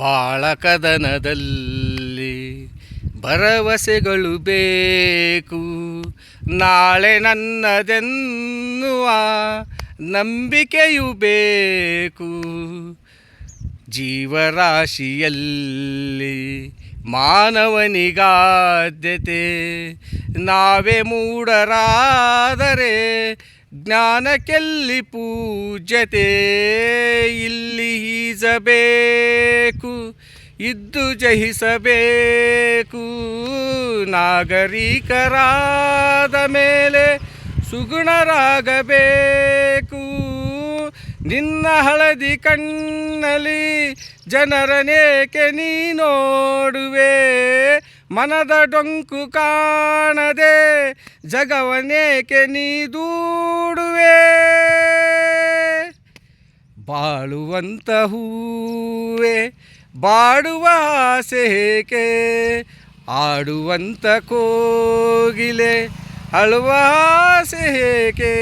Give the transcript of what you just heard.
ಬಾಳ ಕದನದಲ್ಲಿ ಭರವಸೆಗಳು ಬೇಕು, ನಾಳೆ ನನ್ನದೆನ್ನುವ ನಂಬಿಕೆಯು ಬೇಕು. ಜೀವರಾಶಿಯಲ್ಲಿ ಮಾನವನಿಗಾದ್ಯತೆ, ನಾವೇ ಮೂಢರಾದರೆ ಜ್ಞಾನಕ್ಕೆಲ್ಲಿ ಪೂಜ್ಯತೆ. ಇಲ್ಲಿ ಈಜಬೇಕು, ಇದ್ದು ಜಯಿಸಬೇಕು, ನಾಗರಿಕರಾದ ಮೇಲೆ ಸುಗುಣರಾಗಬೇಕು. ನಿನ್ನ ಹಳದಿ ಕಣ್ಣಲ್ಲಿ ಜನರನೇಕೆ ನೀ ನೋಡುವೆ, ಮನದ ಡೊಂಕು ಕಾಣದೆ ಜಗವನೇಕೆ ನೀ ದೂಡುವೆ. ಬಾಳುವಂತ ಹೂವೆ ಬಾಡುವ ಆಸೆ ಏಕೆ, ಆಡುವಂತ ಕೋಗಿಲೆ ಅಳುವ ಆಸೆ ಏಕೆ.